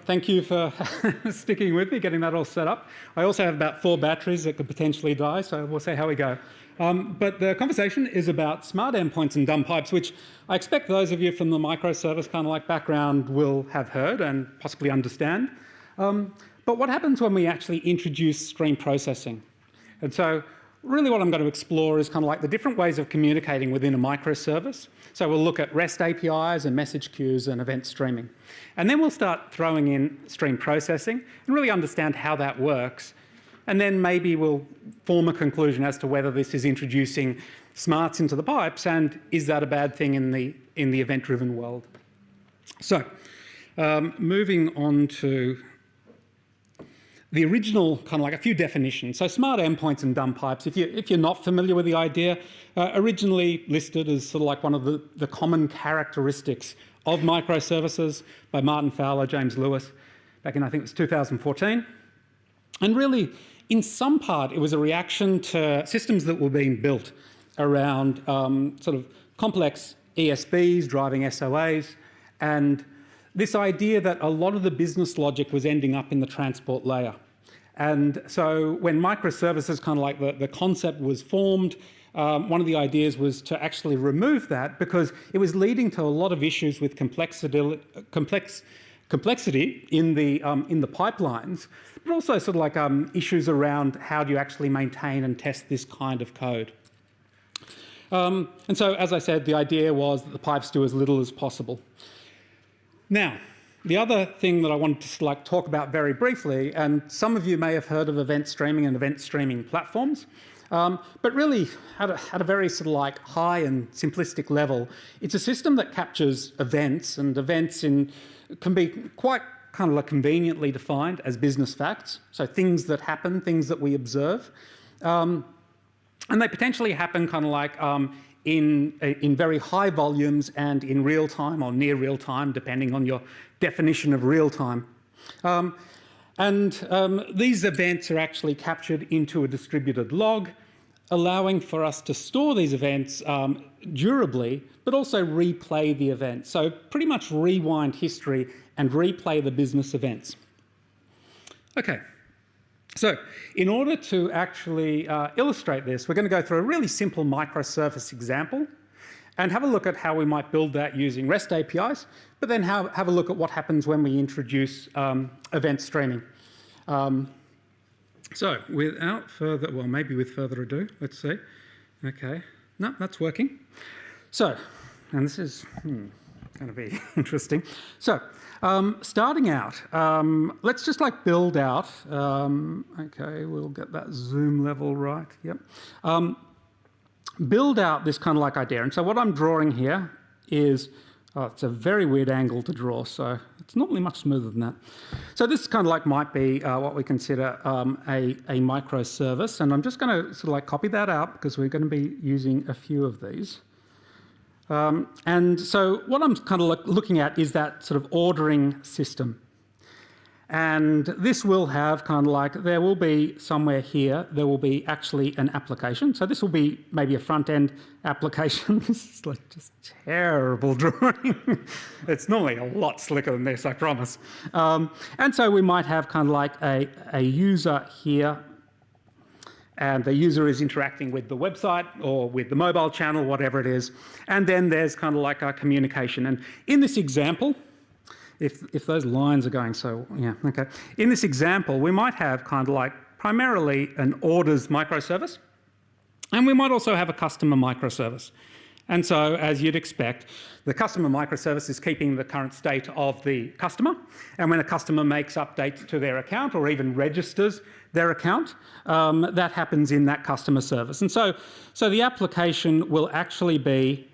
thank you for sticking with me, getting that all set up. I also have about 4 batteries that could potentially die, so we'll see how we go. But the conversation is about smart endpoints and dumb pipes, which I expect those of you from the microservice kind of like background will have heard and possibly understand. But what happens when we actually introduce stream processing? And so really what I'm going to explore is kind of like the different ways of communicating within a microservice. So we'll look at REST APIs and message queues and event streaming. And then we'll start throwing in stream processing and really understand how that works. And then maybe we'll form a conclusion as to whether this is introducing smarts into the pipes and is that a bad thing in the event-driven world. So moving on to the original kind of like a few definitions. So smart endpoints and dumb pipes, if you're not familiar with the idea, originally listed as sort of like one of the common characteristics of microservices by Martin Fowler, James Lewis, back in I think it was 2014. And really, in some part, it was a reaction to systems that were being built around sort of complex ESBs driving SOAs, and this idea that a lot of the business logic was ending up in the transport layer. And so when microservices, kind of like the concept was formed, one of the ideas was to actually remove that because it was leading to a lot of issues with complexity in the pipelines, but also sort of like issues around how do you actually maintain and test this kind of code. And so, as I said, the idea was that the pipes do as little as possible. Now, the other thing that I wanted to like talk about very briefly, and some of you may have heard of event streaming and event streaming platforms, but really at a very sort of like high and simplistic level, it's a system that captures events, and events can be quite kind of like conveniently defined as business facts, so things that happen, things that we observe, and they potentially happen kind of like in very high volumes and in real time or near real time, depending on your definition of real time. These events are actually captured into a distributed log, allowing for us to store these events durably, but also replay the event. So pretty much rewind history and replay the business events. Okay. So in order to actually illustrate this, we're going to go through a really simple microservice example and have a look at how we might build that using REST APIs, but then have a look at what happens when we introduce event streaming. So without further, well, maybe with further ado, let's see. Okay, no, that's working. So, and this is going to be interesting. So, starting out, let's just like build out, okay, we'll get that zoom level right, yep. Build out this kind of like idea. And so what I'm drawing here is, it's a very weird angle to draw, so it's normally much smoother than that. So this kind of like might be what we consider a microservice, and I'm just going to sort of like copy that out because we're going to be using a few of these. And so what I'm kind of looking at is that sort of ordering system. And this will have kind of like, there will be somewhere here, there will be actually an application. So this will be maybe a front-end application. This is like just terrible drawing. It's normally a lot slicker than this, I promise. And so we might have kind of like a user here, and the user is interacting with the website or with the mobile channel, whatever it is. And then there's kind of like our communication. And in this example, if those lines are going so, yeah, okay. In this example, we might have kind of like primarily an orders microservice, and we might also have a customer microservice. And so, as you'd expect, the customer microservice is keeping the current state of the customer, and when a customer makes updates to their account or even registers their account, that happens in that customer service. And so the application will actually be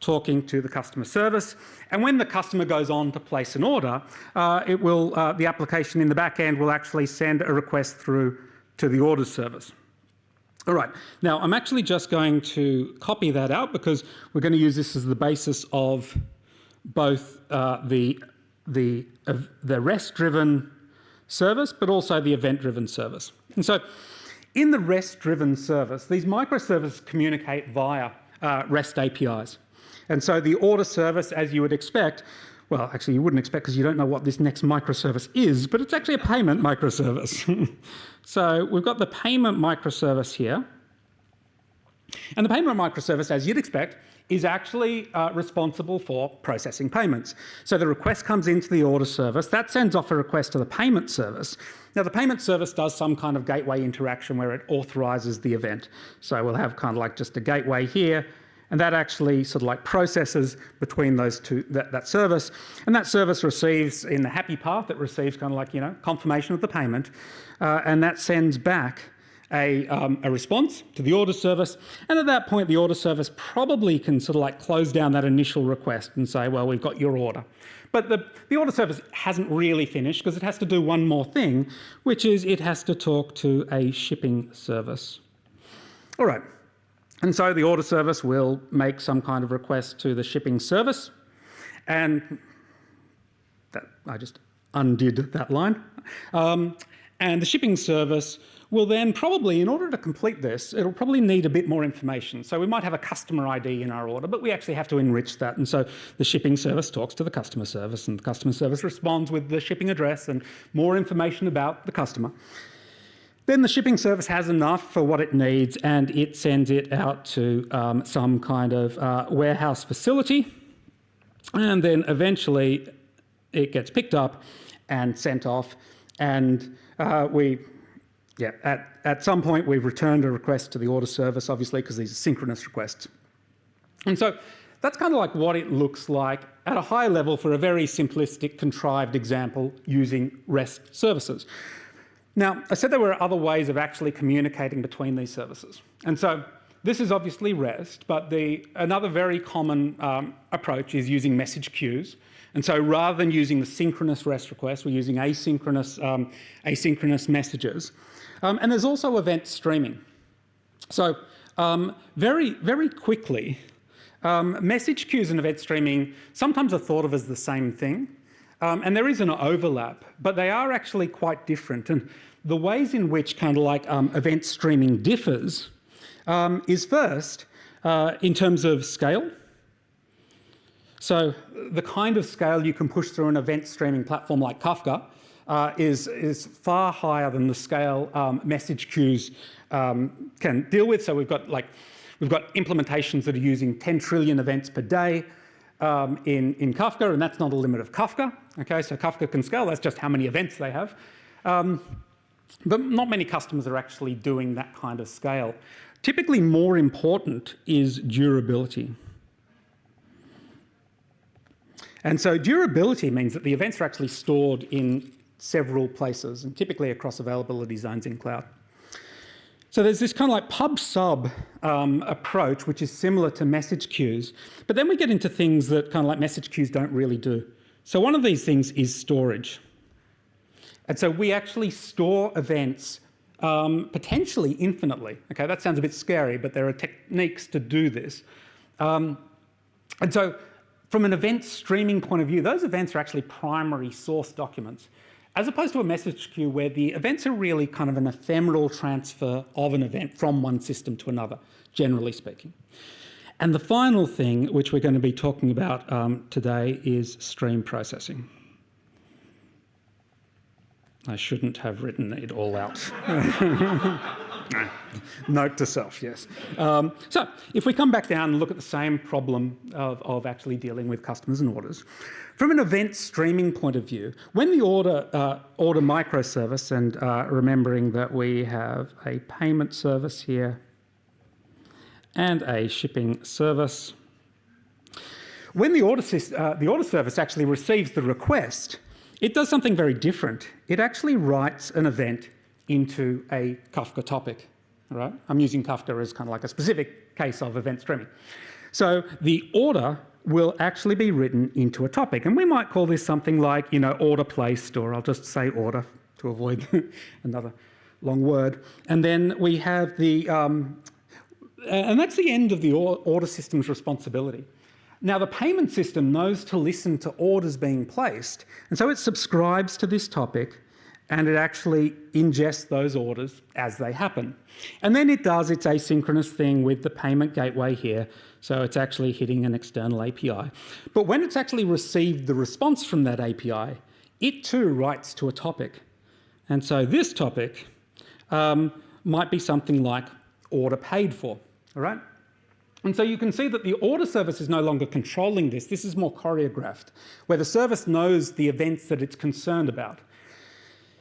talking to the customer service, and when the customer goes on to place an order, the application in the back end will actually send a request through to the orders service. All right, now I'm actually just going to copy that out because we're going to use this as the basis of both the REST-driven service, but also the event-driven service. And so in the REST-driven service, these microservices communicate via REST APIs. And so the order service, as you would expect, well, actually you wouldn't expect because you don't know what this next microservice is, but it's actually a payment microservice. So we've got the payment microservice here. And the payment microservice, as you'd expect, is actually responsible for processing payments. So the request comes into the order service, that sends off a request to the payment service. Now the payment service does some kind of gateway interaction where it authorises the event. So we'll have kind of like just a gateway here, and that actually sort of like processes between those two, that service. And that service receives, in the happy path, it receives kind of like, you know, confirmation of the payment, and that sends back a response to the order service, and at that point the order service probably can sort of like close down that initial request and say, well, we've got your order. But the order service hasn't really finished because it has to do one more thing, which is it has to talk to a shipping service. All right, and so the order service will make some kind of request to the shipping service, and that, I just undid that line. And the shipping service will then probably, in order to complete this, it'll probably need a bit more information. So we might have a customer ID in our order, but we actually have to enrich that. And so the shipping service talks to the customer service, and the customer service responds with the shipping address and more information about the customer. Then the shipping service has enough for what it needs, and it sends it out to some kind of warehouse facility. And then eventually it gets picked up and sent off, and at some point we've returned a request to the order service, obviously, because these are synchronous requests. And so that's kind of like what it looks like at a high level for a very simplistic, contrived example using REST services. Now, I said there were other ways of actually communicating between these services. And so this is obviously REST, but another very common approach is using message queues. And so rather than using the synchronous REST request, we're using asynchronous messages. And there's also event streaming. So very, very quickly, message queues and event streaming sometimes are thought of as the same thing. And there is an overlap, but they are actually quite different. And the ways in which kind of like event streaming differs is first in terms of scale. So the kind of scale you can push through an event streaming platform like Kafka is far higher than the scale message queues can deal with. So we've got implementations that are using 10 trillion events per day in Kafka, and that's not a limit of Kafka. Okay, so Kafka can scale, that's just how many events they have. But not many customers are actually doing that kind of scale. Typically more important is durability. And so durability means that the events are actually stored in several places, and typically across availability zones in cloud. So there's this kind of like pub-sub approach, which is similar to message queues, but then we get into things that kind of like message queues don't really do. So one of these things is storage. And so we actually store events potentially infinitely. Okay, that sounds a bit scary, but there are techniques to do this. And so from an event streaming point of view, those events are actually primary source documents, as opposed to a message queue where the events are really kind of an ephemeral transfer of an event from one system to another, generally speaking. And the final thing, which we're going to be talking about today, is stream processing. I shouldn't have written it all out. Note to self, yes. So if we come back down and look at the same problem of actually dealing with customers and orders, from an event streaming point of view, when the order microservice, and remembering that we have a payment service here and a shipping service, when the order service actually receives the request, it does something very different. It actually writes an event into a Kafka topic, right? I'm using Kafka as kind of like a specific case of event streaming. So the order will actually be written into a topic, and we might call this something like, you know, order placed, or I'll just say order to avoid another long word. And then we have the, and that's the end of the order system's responsibility. Now the payment system knows to listen to orders being placed, and so it subscribes to this topic and it actually ingests those orders as they happen. And then it does its asynchronous thing with the payment gateway here, so it's actually hitting an external API. But when it's actually received the response from that API, it too writes to a topic. And so this topic might be something like order paid for, all right? And so you can see that the order service is no longer controlling this. This is more choreographed, where the service knows the events that it's concerned about.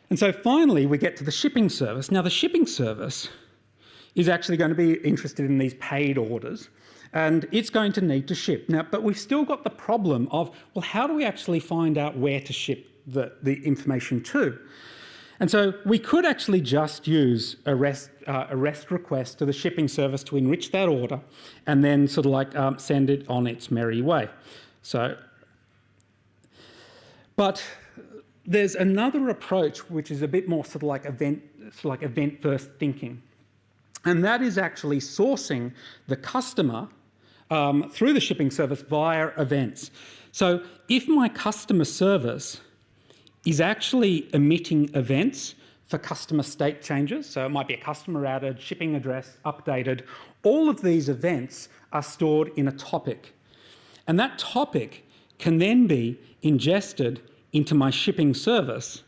And so finally, we get to the shipping service. Now, the shipping service is actually going to be interested in these paid orders, and it's going to need to ship. Now, but we've still got the problem of, well, how do we actually find out where to ship the information to? And so we could actually just use a REST request to the shipping service to enrich that order and then sort of like send it on its merry way. So, but there's another approach which is a bit more sort of like event-first thinking. And that is actually sourcing the customer through the shipping service via events. So if my customer service is actually emitting events for customer state changes, so it might be a customer added, shipping address updated, all of these events are stored in a topic. And that topic can then be ingested into my shipping service.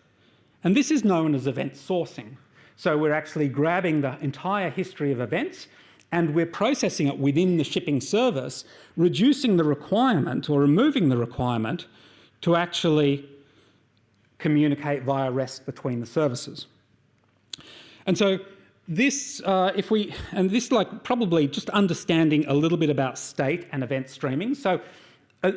And this is known as event sourcing. So we're actually grabbing the entire history of events and we're processing it within the shipping service, reducing the requirement or removing the requirement to actually communicate via REST between the services. And so this, probably just understanding a little bit about state and event streaming. So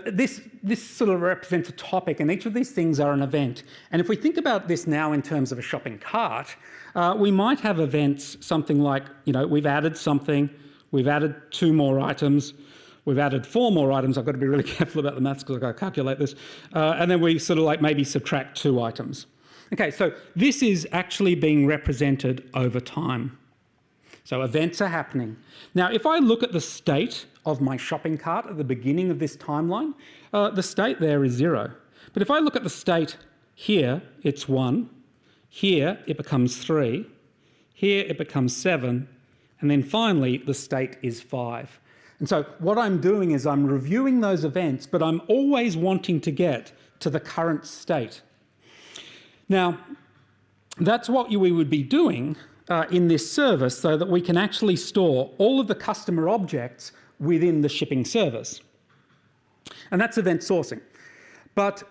this sort of represents a topic, and each of these things are an event. And if we think about this now in terms of a shopping cart, we might have events, something like, we've added something, we've added 2 more items, we've added 4 more items. I've got to be really careful about the maths because I've got to calculate this. And then we sort of like maybe subtract 2 items. Okay, so this is actually being represented over time. So events are happening. Now, if I look at the state of my shopping cart at the beginning of this timeline, the state there is 0. But if I look at the state here, it's 1. Here, it becomes 3. Here, it becomes 7. And then finally, the state is 5. And so what I'm doing is I'm reviewing those events, but I'm always wanting to get to the current state. Now, that's what we would be doing in this service so that we can actually store all of the customer objects within the shipping service. And that's event sourcing. But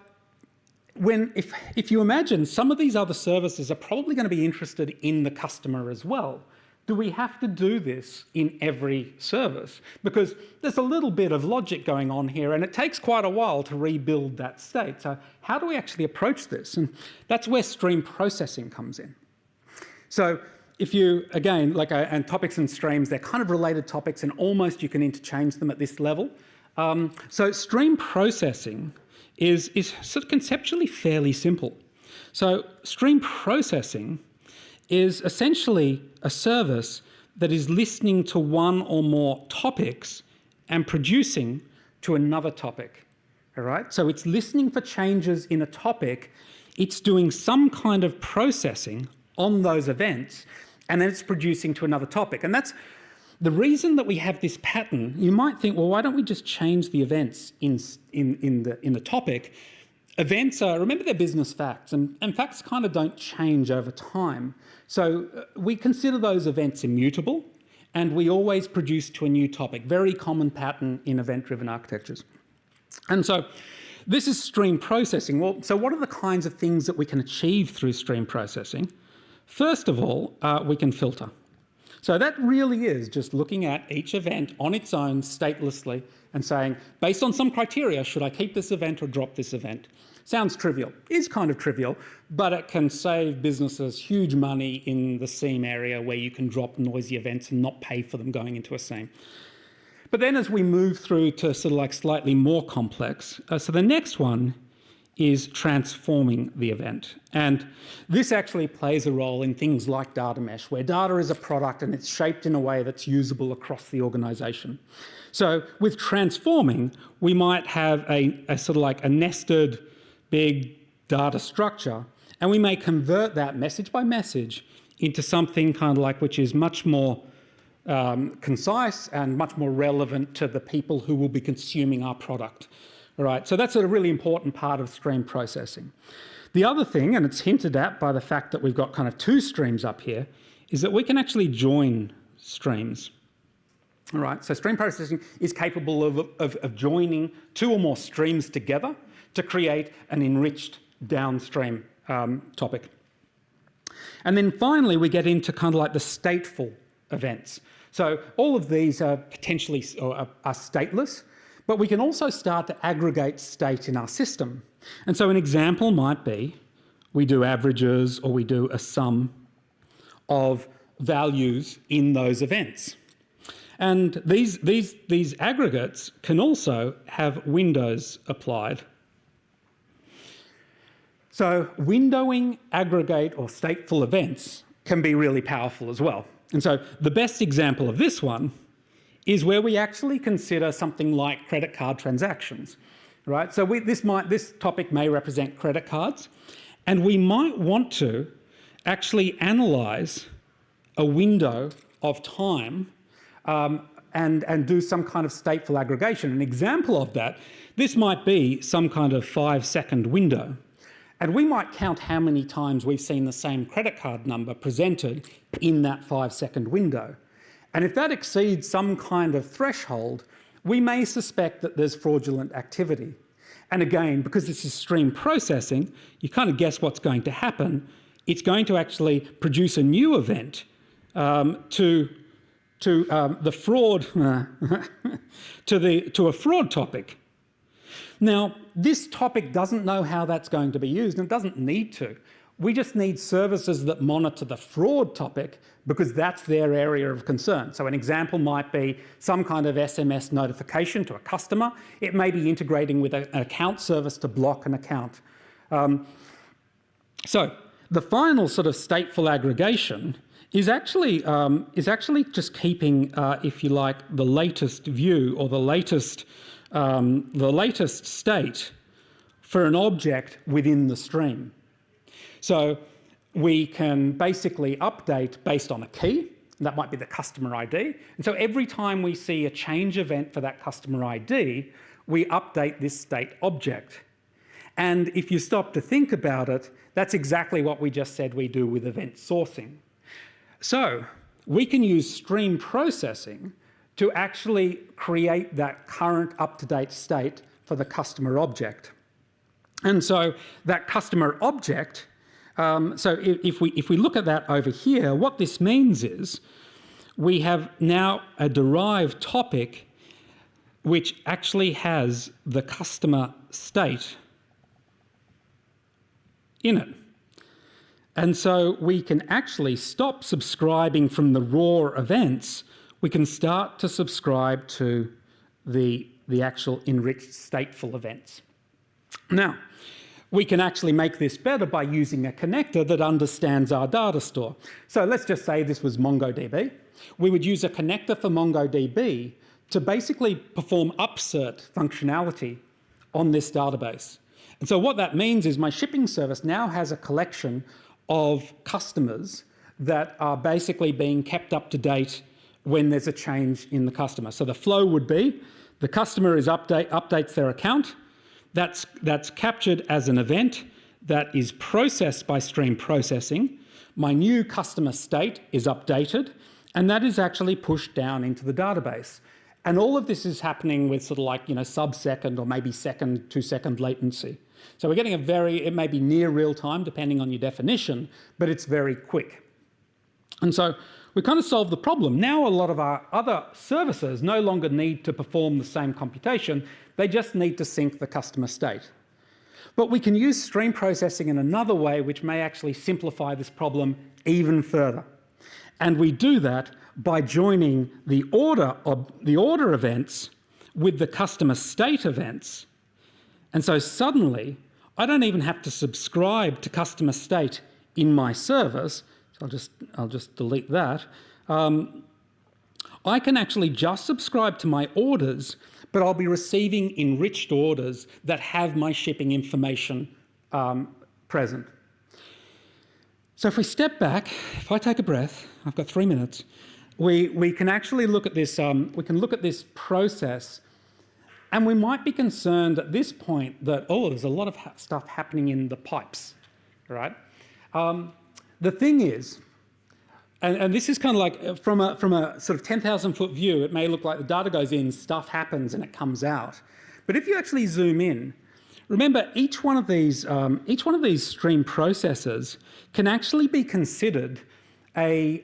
if you imagine some of these other services are probably going to be interested in the customer as well, do we have to do this in every service? Because there's a little bit of logic going on here and it takes quite a while to rebuild that state. So how do we actually approach this? And that's where stream processing comes in. So if you, again, and topics and streams, they're kind of related topics and almost you can interchange them at this level. So stream processing is sort of conceptually fairly simple. So stream processing is essentially a service that is listening to one or more topics and producing to another topic, all right? So it's listening for changes in a topic, it's doing some kind of processing on those events, and then it's producing to another topic. And that's the reason that we have this pattern. You might think, well, why don't we just change the events in the topic? Events are, remember, they're business facts, and facts kind of don't change over time. So we consider those events immutable, and we always produce to a new topic. Very common pattern in event-driven architectures. And so this is stream processing. Well, so what are the kinds of things that we can achieve through stream processing? First of all, we can filter. So that really is just looking at each event on its own statelessly and saying, based on some criteria, should I keep this event or drop this event? Sounds trivial. Is kind of trivial, but it can save businesses huge money in the seam area where you can drop noisy events and not pay for them going into a seam. But then as we move through to sort of like slightly more complex, so the next one is transforming the event. And this actually plays a role in things like data mesh, where data is a product and it's shaped in a way that's usable across the organisation. So with transforming, we might have a sort of like a nested big data structure, and we may convert that message by message into something kind of like which is much more concise and much more relevant to the people who will be consuming our product. All right, so that's a really important part of stream processing. The other thing, and it's hinted at by the fact that we've got kind of two streams up here, is that we can actually join streams. All right, so stream processing is capable of joining two or more streams together to create an enriched downstream topic. And then finally, we get into kind of like the stateful events. So all of these are potentially are stateless, but we can also start to aggregate state in our system. And so an example might be we do averages or we do a sum of values in those events. And these aggregates can also have windows applied. So windowing aggregate or stateful events can be really powerful as well. And so the best example of this one is where we actually consider something like credit card transactions, right? So this topic may represent credit cards, and we might want to actually analyse a window of time and do some kind of stateful aggregation. An example of that, this might be some kind of 5-second window. And we might count how many times we've seen the same credit card number presented in that 5-second window. And if that exceeds some kind of threshold, we may suspect that there's fraudulent activity. And again, because this is stream processing, you kind of guess what's going to happen. It's going to actually produce a new event to the fraud to a fraud topic. Now, this topic doesn't know how that's going to be used, and it doesn't need to. We just need services that monitor the fraud topic because that's their area of concern. So an example might be some kind of SMS notification to a customer. It may be integrating with an account service to block an account. So the final sort of stateful aggregation is actually just keeping, if you like, the latest view or the latest state for an object within the stream. So we can basically update based on a key. That might be the customer ID. And so every time we see a change event for that customer ID, we update this state object. And if you stop to think about it, that's exactly what we just said we do with event sourcing. So we can use stream processing to actually create that current up-to-date state for the customer object. And so that customer object, so if we look at that over here, what this means is we have now a derived topic which actually has the customer state in it. And so we can actually stop subscribing from the raw events. We can start to subscribe to the actual enriched stateful events. Now, we can actually make this better by using a connector that understands our data store. So let's just say this was MongoDB. We would use a connector for MongoDB to basically perform upsert functionality on this database. And so what that means is my shipping service now has a collection of customers that are basically being kept up to date when there's a change in the customer. So the flow would be the customer updates their account. That's captured as an event that is processed by stream processing. My new customer state is updated, and that is actually pushed down into the database. And all of this is happening with sort of like, sub-second or maybe 2-second latency. So we're getting it may be near real time depending on your definition, but it's very quick. And so we kind of solved the problem. Now a lot of our other services no longer need to perform the same computation. They just need to sync the customer state. But we can use stream processing in another way which may actually simplify this problem even further. And we do that by joining the order events with the customer state events. And so suddenly, I don't even have to subscribe to customer state in my service. So I'll just delete that. I can actually just subscribe to my orders, but I'll be receiving enriched orders that have my shipping information present. So if we step back, if I take a breath, I've got 3 minutes, we can actually look at this, we can look at this process, and we might be concerned at this point that, oh, there's a lot of stuff happening in the pipes, right? The thing is, and this is kind of like, from a sort of 10,000 foot view, it may look like the data goes in, stuff happens and it comes out. But if you actually zoom in, remember each one of these stream processes can actually be considered a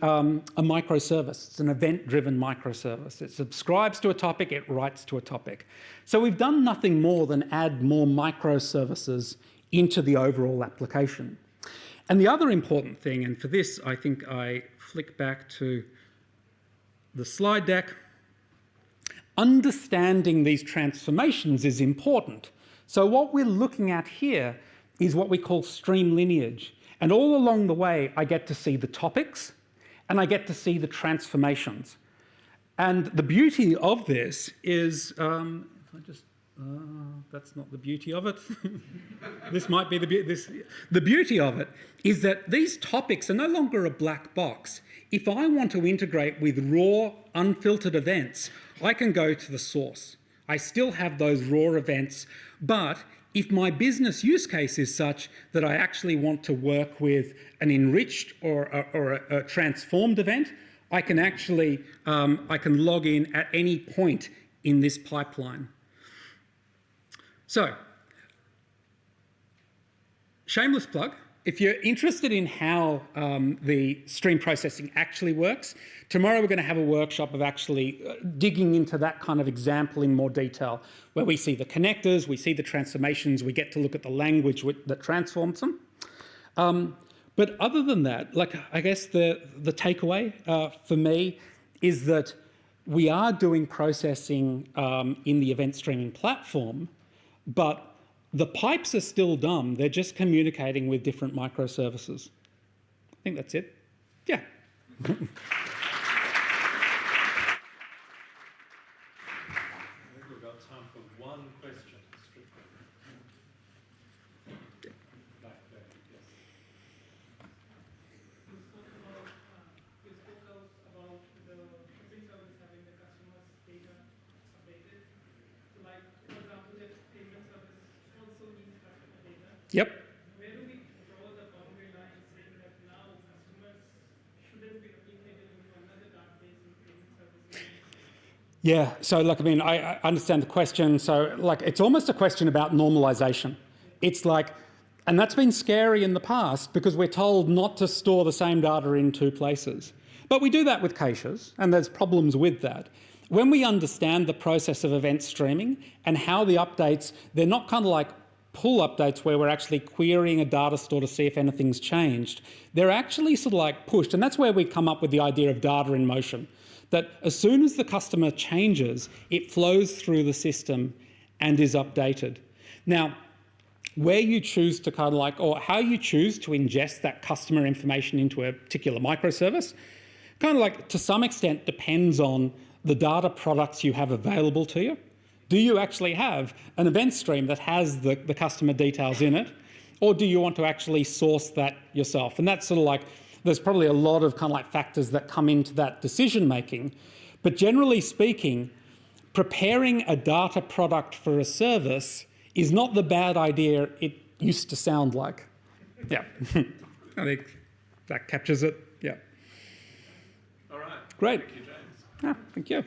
microservice. It's an event-driven microservice. It subscribes to a topic, it writes to a topic. So we've done nothing more than add more microservices into the overall application. And the other important thing, and for this I think I flick back to the slide deck, understanding these transformations is important. So what we're looking at here is what we call stream lineage. And all along the way, I get to see the topics and I get to see the transformations. And the beauty of this is, if I just, that's not the beauty of it. This might be the beauty of it is that these topics are no longer a black box. If I want to integrate with raw, unfiltered events, I can go to the source. I still have those raw events, but if my business use case is such that I actually want to work with an enriched or a transformed event, I can actually I can log in at any point in this pipeline. So, shameless plug. If you're interested in how the stream processing actually works, tomorrow we're going to have a workshop of actually digging into that kind of example in more detail, where we see the connectors, we see the transformations, we get to look at the language that transforms them. But other than that, like, I guess the takeaway for me is that we are doing processing in the event streaming platform, but the pipes are still dumb. They're just communicating with different microservices. I think that's it. Yeah. I think we've got time for one question. Back there, yes. You spoke about the shipping service having the customer's data updated. So, like, for example, if payment service also needs customer data. Yep. Where do we draw the boundary line saying that now customers shouldn't be replicated into another database in payment services? Yeah, so like, I mean, I understand the question. So like, it's almost a question about normalization. It's like, and that's been scary in the past because we're told not to store the same data in two places. But we do that with caches, and there's problems with that. When we understand the process of event streaming and how the updates, they're not kind of like pull updates where we're actually querying a data store to see if anything's changed. They're actually sort of like pushed, and that's where we come up with the idea of data in motion. That as soon as the customer changes, it flows through the system and is updated. Now, where you choose to kind of like, or how you choose to ingest that customer information into a particular microservice, kind of like to some extent depends on the data products you have available to you. Do you actually have an event stream that has the customer details in it? Or do you want to actually source that yourself? And that's sort of like, there's probably a lot of kind of like factors that come into that decision making. But generally speaking, preparing a data product for a service is not the bad idea it used to sound like. Yeah, I think that captures it. Yeah. All right. Great. Thank you, James. Yeah, thank you.